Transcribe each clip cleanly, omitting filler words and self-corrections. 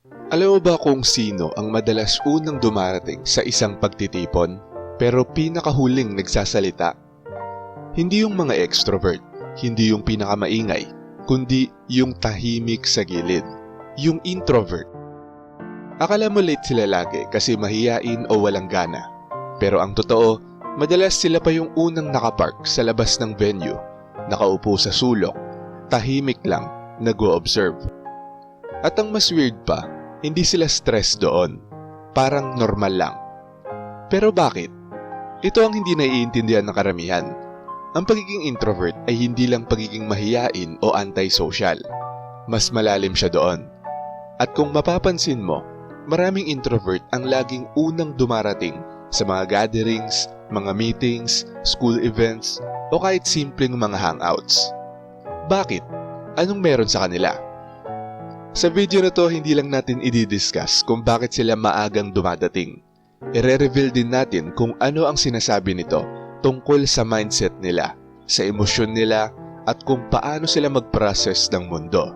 Alam mo ba kung sino ang madalas unang dumarating sa isang pagtitipon pero pinakahuling nagsasalita? Hindi yung mga extrovert, hindi yung pinakamaingay, kundi yung tahimik sa gilid, yung introvert. Akala mo late sila lagi kasi mahiyain o walang gana. Pero ang totoo, madalas sila pa yung unang nakapark sa labas ng venue, nakaupo sa sulok, tahimik lang, nag-o-observe. At ang mas weird pa, hindi sila stress doon. Parang normal lang. Pero bakit? Ito ang hindi naiintindihan ng karamihan. Ang pagiging introvert ay hindi lang pagiging mahiyain o antisocial. Mas malalim siya doon. At kung mapapansin mo, maraming introvert ang laging unang dumarating sa mga gatherings, mga meetings, school events, o kahit simpleng mga hangouts. Bakit? Anong meron sa kanila? Sa video na to, hindi lang natin i-discuss kung bakit sila maagang dumadating. I-reveal din natin kung ano ang sinasabi nito tungkol sa mindset nila, sa emosyon nila, at kung paano sila mag-process ng mundo.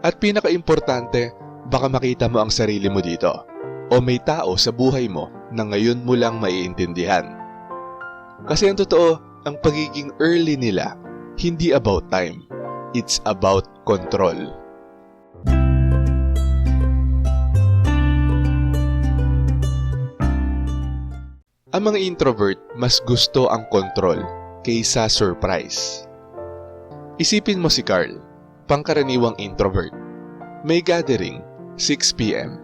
At pinaka-importante, baka makita mo ang sarili mo dito, o may tao sa buhay mo na ngayon mo lang maiintindihan. Kasi ang totoo, ang pagiging early nila, hindi about time, it's about control. Ang mga introvert mas gusto ang control kaysa surprise. Isipin mo si Carl, pangkaraniwang introvert. May gathering, 6 p.m.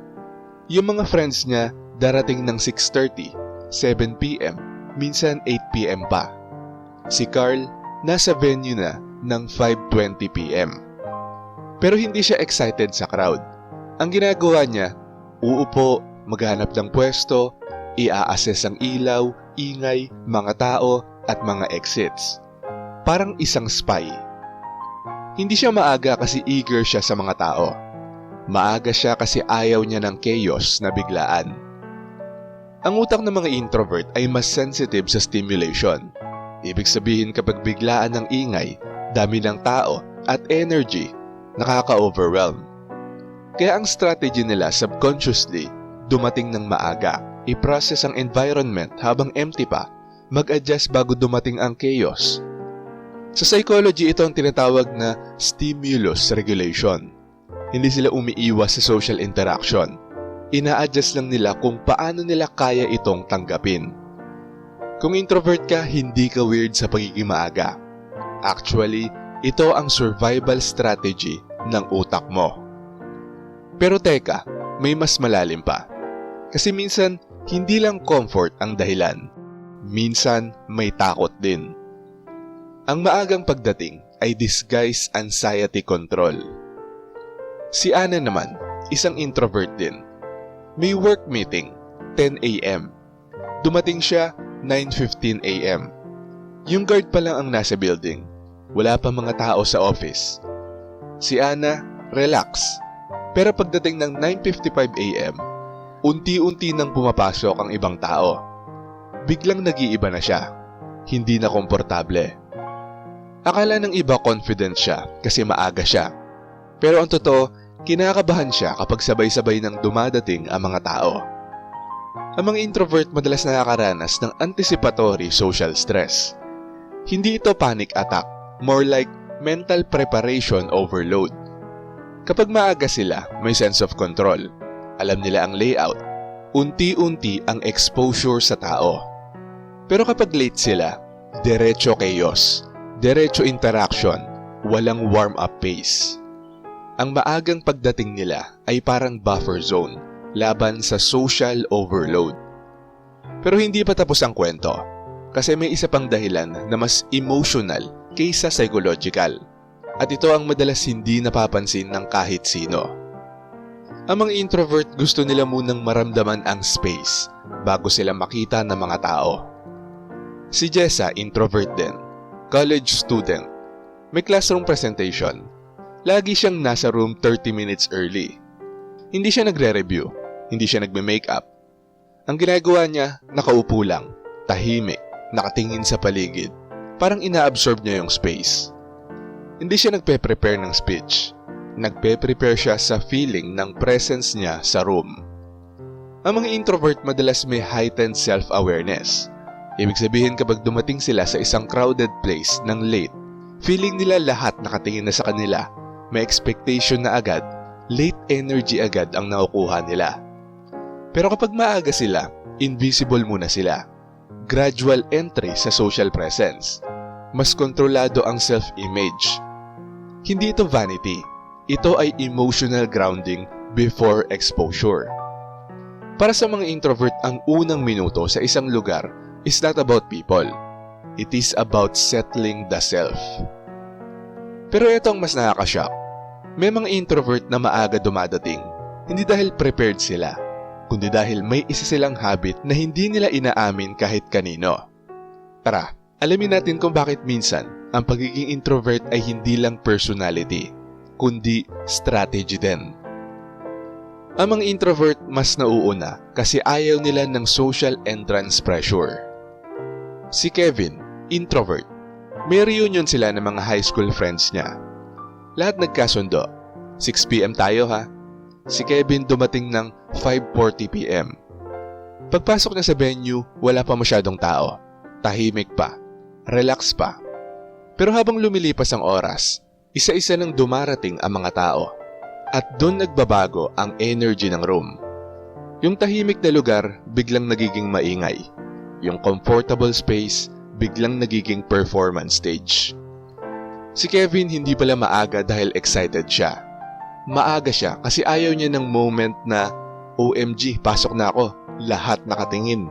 Yung mga friends niya darating ng 6:30, 7 p.m., minsan 8 p.m. pa. Si Carl nasa venue na ng 5:20 p.m. Pero hindi siya excited sa crowd. Ang ginagawa niya, uupo, maghanap ng pwesto, i-assess ang ilaw, ingay, mga tao, at mga exits. Parang isang spy. Hindi siya maaga kasi eager siya sa mga tao. Maaga siya kasi ayaw niya ng chaos na biglaan. Ang utak ng mga introvert ay mas sensitive sa stimulation. Ibig sabihin kapag biglaan ng ingay, dami ng tao, at energy, nakaka-overwhelm. Kaya ang strategy nila subconsciously, dumating ng maaga, i-process ang environment habang empty pa, mag-adjust bago dumating ang chaos. Sa psychology, ito ang tinatawag na stimulus regulation. Hindi sila umiiwas sa social interaction. Ina-adjust lang nila kung paano nila kaya itong tanggapin. Kung introvert ka, hindi ka weird sa pagiging maaga. Actually, ito ang survival strategy ng utak mo. Pero teka, may mas malalim pa. Kasi minsan, hindi lang comfort ang dahilan. Minsan, may takot din. Ang maagang pagdating ay disguised anxiety control. Si Ana naman, isang introvert din. May work meeting, 10 a.m. Dumating siya, 9:15 a.m. Yung guard pa lang ang nasa building. Wala pa mga tao sa office. Si Ana, relax. Pero pagdating ng 9:55 a.m., unti-unti nang pumapasok ang ibang tao. Biglang nag-iiba na siya. Hindi na komportable. Akala ng iba confident siya kasi maaga siya. Pero ang totoo, kinakabahan siya kapag sabay-sabay nang dumadating ang mga tao. Ang mga introvert madalas nakakaranas ng anticipatory social stress. Hindi ito panic attack, more like mental preparation overload. Kapag maaga sila, may sense of control. Alam nila ang layout. Unti-unti ang exposure sa tao. Pero kapag late sila, diretso chaos, diretso interaction, walang warm-up pace. Ang maagang pagdating nila ay parang buffer zone, laban sa social overload. Pero hindi pa tapos ang kwento, kasi may isa pang dahilan na mas emotional kaysa psychological. At ito ang madalas hindi napapansin ng kahit sino. Ang mga introvert gusto nila munang maramdaman ang space bago sila makita ng mga tao. Si Jessa, introvert din. College student. May classroom presentation. Lagi siyang nasa room 30 minutes early. Hindi siya nagre-review. Hindi siya nagme-makeup. Ang ginagawa niya, nakaupo lang, tahimik, nakatingin sa paligid. Parang ina-absorb niya yung space. Hindi siya nagpe-prepare ng speech. Nagpe-prepare siya sa feeling ng presence niya sa room. Ang mga introvert madalas may heightened self-awareness. Ibig sabihin kapag dumating sila sa isang crowded place ng late, feeling nila lahat nakatingin na sa kanila, may expectation na agad, late energy agad ang nakukuha nila. Pero kapag maaga sila, invisible muna sila. Gradual entry sa social presence. Mas kontrolado ang self-image. Hindi ito vanity. Ito ay emotional grounding before exposure. Para sa mga introvert, ang unang minuto sa isang lugar is not about people. It is about settling the self. Pero ito ang mas nakakashock. May mga introvert na maaga dumadating, hindi dahil prepared sila, kundi dahil may isa silang habit na hindi nila inaamin kahit kanino. Tara, alamin natin kung bakit minsan ang pagiging introvert ay hindi lang personality, kundi strategy din. Ang mga introvert mas nauuna kasi ayaw nila ng social entrance pressure. Si Kevin, introvert. May reunion sila ng mga high school friends niya. Lahat nagkasundo. 6 p.m. tayo ha. Si Kevin dumating ng 5:40 p.m. Pagpasok niya sa venue, wala pa masyadong tao. Tahimik pa. Relax pa. Pero habang lumilipas ang oras, isa-isa nang dumarating ang mga tao. At doon nagbabago ang energy ng room. Yung tahimik na lugar biglang nagiging maingay. Yung comfortable space biglang nagiging performance stage. Si Kevin hindi pala maaga dahil excited siya. Maaga siya kasi ayaw niya ng moment na OMG, pasok na ako, lahat nakatingin.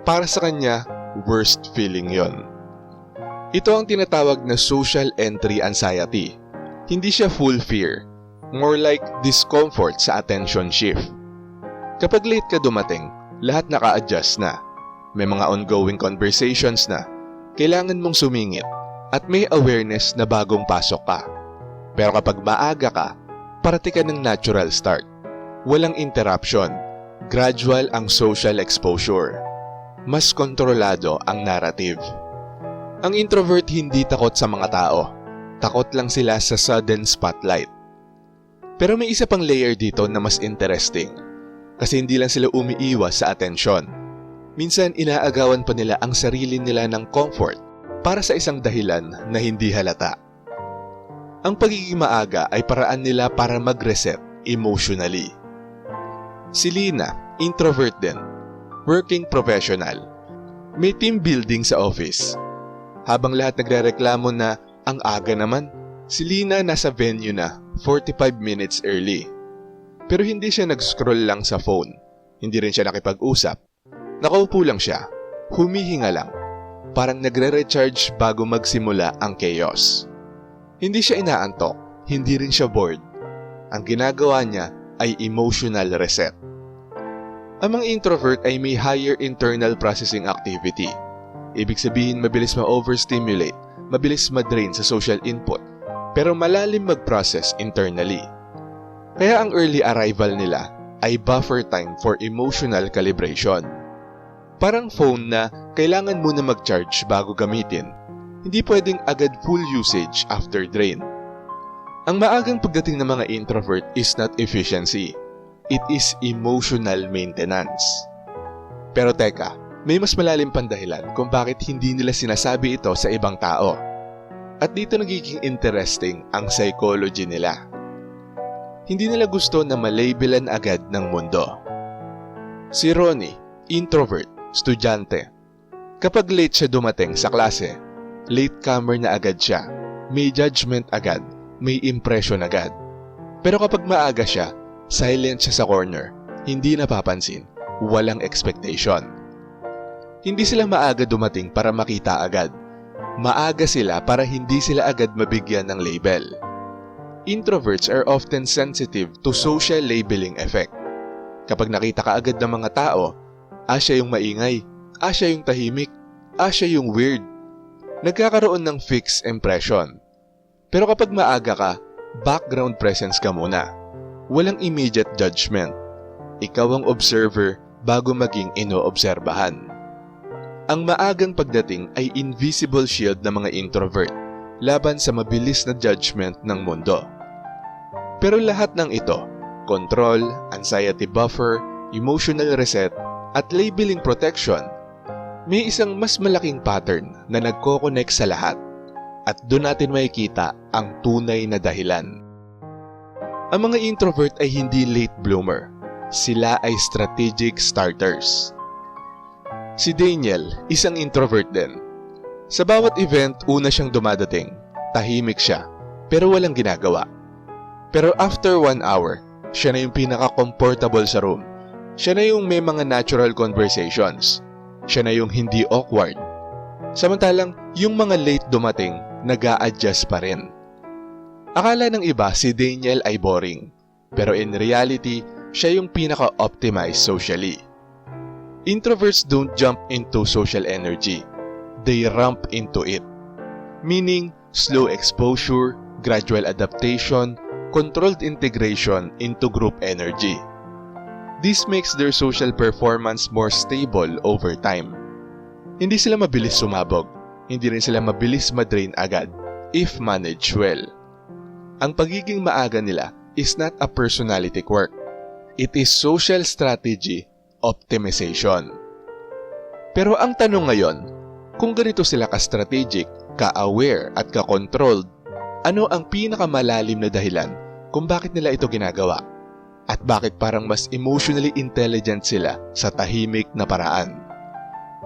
Para sa kanya, worst feeling yon. Ito ang tinatawag na social entry anxiety. Hindi siya full fear. More like discomfort sa attention shift. Kapag late ka dumating, lahat naka-adjust na. May mga ongoing conversations na. Kailangan mong sumingit at may awareness na bagong pasok ka. Pero kapag maaga ka, parati ka ng natural start. Walang interruption. Gradual ang social exposure. Mas kontrolado ang narrative. Ang introvert hindi takot sa mga tao. Takot lang sila sa sudden spotlight. Pero may isa pang layer dito na mas interesting. Kasi hindi lang sila umiiwas sa atensyon. Minsan inaagawan pa nila ang sarili nila ng comfort para sa isang dahilan na hindi halata. Ang pagiging maaga ay paraan nila para mag-reset emotionally. Si Lina, introvert din, working professional. May team building sa office. Habang lahat nagrereklamo na ang aga naman, si Lina nasa venue na 45 minutes early. Pero hindi siya nag-scroll lang sa phone. Hindi rin siya nakipag-usap. Nakaupo lang siya. Humihinga lang. Parang nagre-recharge bago magsimula ang chaos. Hindi siya inaantok. Hindi rin siya bored. Ang ginagawa niya ay emotional reset. Ang mga introvert ay may higher internal processing activity. Ibig sabihin mabilis ma-overstimulate, mabilis ma-drain sa social input, pero malalim mag-process internally. Kaya ang early arrival nila ay buffer time for emotional calibration. Parang phone na kailangan muna mag-charge bago gamitin. Hindi pwedeng agad full usage after drain. Ang maagang pagdating ng mga introvert is not efficiency. It is emotional maintenance. Pero teka, may mas malalim pang dahilan kung bakit hindi nila sinasabi ito sa ibang tao. At dito nagiging interesting ang psychology nila. Hindi nila gusto na malabelan agad ng mundo. Si Ronnie, introvert, estudyante. Kapag late siya dumating sa klase, latecomer na agad siya. May judgment agad, may impression agad. Pero kapag maaga siya, silent siya sa corner, hindi napapansin, walang expectation. Hindi sila maaga dumating para makita agad. Maaga sila para hindi sila agad mabigyan ng label. Introverts are often sensitive to social labeling effect. Kapag nakita ka agad ng mga tao, siya yung maingay, siya yung tahimik, siya yung weird. Nagkakaroon ng fixed impression. Pero kapag maaga ka, background presence ka muna. Walang immediate judgment. Ikaw ang observer bago maging inoobserbahan. Ang maagang pagdating ay invisible shield ng mga introvert laban sa mabilis na judgment ng mundo. Pero lahat ng ito, control, anxiety buffer, emotional reset, at labeling protection, may isang mas malaking pattern na nagko-connect sa lahat. At doon natin makikita ang tunay na dahilan. Ang mga introvert ay hindi late bloomer. Sila ay strategic starters. Si Daniel, isang introvert din. Sa bawat event, una siyang dumadating. Tahimik siya, pero walang ginagawa. Pero after 1 hour, siya na yung pinaka-comfortable sa room. Siya na yung may mga natural conversations. Siya na yung hindi awkward. Samantalang, yung mga late dumating, nag-a-adjust pa rin. Akala ng iba si Daniel ay boring, pero in reality, siya yung pinaka-optimized socially. Introverts don't jump into social energy. They ramp into it. Meaning, slow exposure, gradual adaptation, controlled integration into group energy. This makes their social performance more stable over time. Hindi sila mabilis sumabog. Hindi rin sila mabilis madrain agad if managed well. Ang pagiging maaga nila is not a personality quirk. It is social strategy optimization. Pero ang tanong ngayon, kung ganito sila ka-strategic, ka-aware at ka-controlled, ano ang pinakamalalim na dahilan kung bakit nila ito ginagawa? At bakit parang mas emotionally intelligent sila sa tahimik na paraan?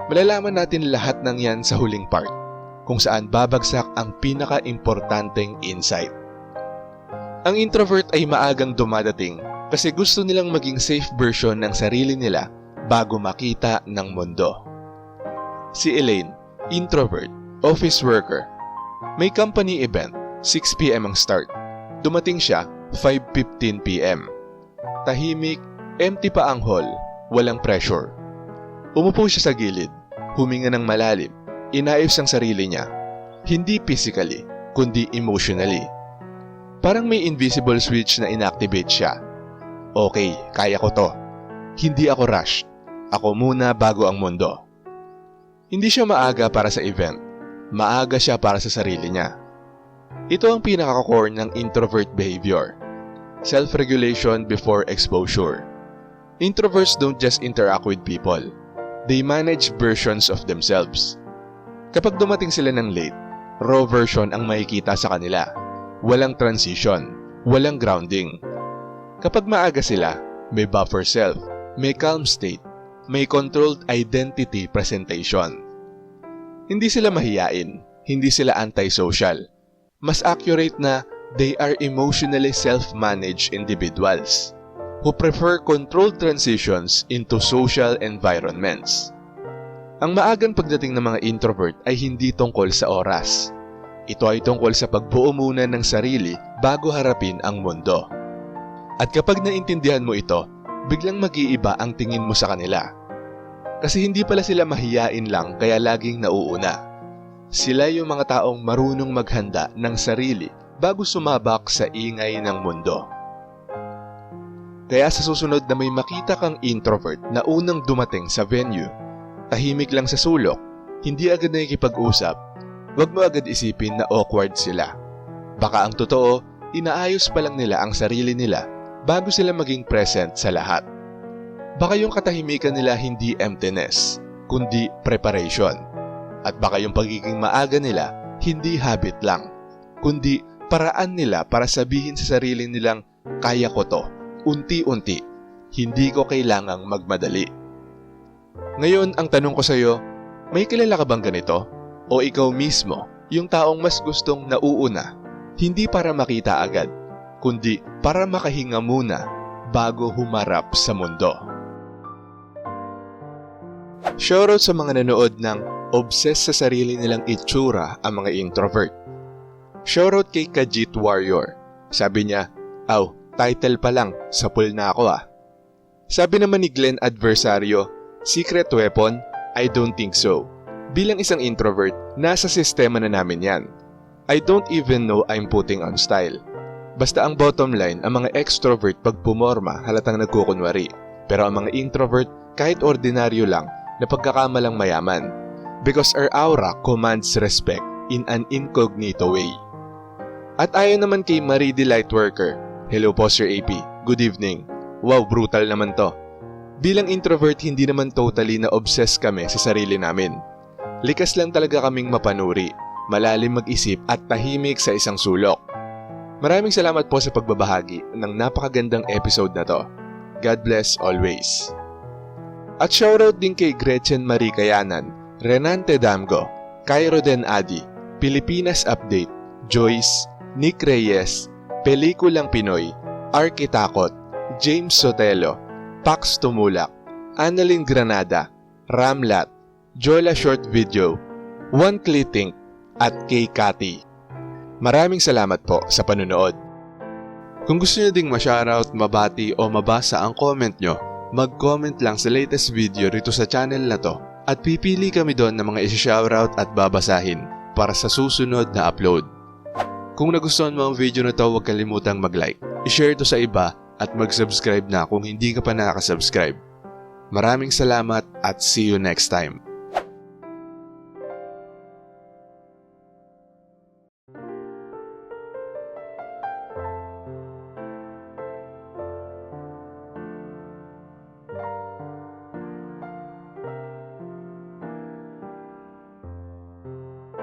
Malalaman natin lahat ng yan sa huling part, kung saan babagsak ang pinaka-importanteng insight. Ang introvert ay maagang dumadating kasi gusto nilang maging safe version ng sarili nila bago makita ng mundo. Si Elaine, introvert, office worker. May company event, 6 p.m. ang start. Dumating siya, 5:15 p.m. Tahimik, empty pa ang hall, walang pressure. Umupo siya sa gilid, huminga ng malalim, inayos ang sarili niya. Hindi physically, kundi emotionally. Parang may invisible switch na inactivate siya. Okay, kaya ko to. Hindi ako rushed. Ako muna bago ang mundo. Hindi siya maaga para sa event. Maaga siya para sa sarili niya. Ito ang pinaka-core ng introvert behavior. Self-regulation before exposure. Introverts don't just interact with people. They manage versions of themselves. Kapag dumating sila ng late, raw version ang makikita sa kanila. Walang transition, walang grounding. Kapag maaga sila, may buffer self, may calm state, may controlled identity presentation. Hindi sila mahiyain, hindi sila antisocial. Mas accurate na they are emotionally self-managed individuals who prefer controlled transitions into social environments. Ang maagang pagdating ng mga introvert ay hindi tungkol sa oras. Ito ay tungkol sa pagbuo muna ng sarili bago harapin ang mundo. At kapag naintindihan mo ito, biglang mag-iiba ang tingin mo sa kanila. Kasi hindi pala sila mahiyain lang kaya laging nauuna. Sila yung mga taong marunong maghanda ng sarili bago sumabak sa ingay ng mundo. Kaya sa susunod na may makita kang introvert na unang dumating sa venue, tahimik lang sa sulok, hindi agad nakikipag-usap, huwag mo agad isipin na awkward sila. Baka ang totoo, inaayos pa lang nila ang sarili nila bago sila maging present sa lahat. Baka yung katahimikan nila hindi emptiness, kundi preparation. At baka yung pagiging maaga nila hindi habit lang, kundi paraan nila para sabihin sa sarili nilang kaya ko to. Unti-unti, hindi ko kailangang magmadali. Ngayon, ang tanong ko sa iyo, may kilala ka bang ganito? O ikaw mismo, yung taong mas gustong nauuna, hindi para makita agad, kundi para makahinga muna bago humarap sa mundo. Shoutout sa mga nanood ng obsessed sa sarili nilang itsura ang mga introvert. Shoutout kay Kajit Warrior. Sabi niya, title pa lang, sapul na ako ah. Sabi naman ni Glenn Adversario, secret weapon? I don't think so. Bilang isang introvert, nasa sistema na namin yan. I don't even know I'm putting on style. Basta ang bottom line, ang mga extrovert pag pumorma halatang nagkukunwari. Pero ang mga introvert, kahit ordinaryo lang, na pagkakamalang mayaman. Because our aura commands respect in an incognito way. At ayon naman kay Marie the Lightworker, Hello po Sir AP, good evening. Wow, brutal naman to. Bilang introvert, hindi naman totally na obsessed kami sa sarili namin. Likas lang talaga kaming mapanuri, malalim mag-isip at tahimik sa isang sulok. Maraming salamat po sa pagbabahagi ng napakagandang episode na to. God bless always. At shoutout din kay Gretchen Marie Kayanan, Renan Tedamgo, Cairo Den Adi, Pilipinas Update, Joyce, Nick Reyes, Pelikulang Pinoy, Arkitakot, James Sotelo, Pax Tumulak, Annalyn Granada, Ramlat, Jola Short Video, One Clitink, at kay Cathy. Maraming salamat po sa panunood. Kung gusto nyo ding ma-shoutout, mabati o mabasa ang comment nyo, mag-comment lang sa latest video rito sa channel na to at pipili kami doon ng mga isi-shoutout at babasahin para sa susunod na upload. Kung nagustuhan mo ang video na to, huwag kalimutang mag-like, i-share to sa iba at mag-subscribe na kung hindi ka pa nakaka-subscribe. Maraming salamat at see you next time.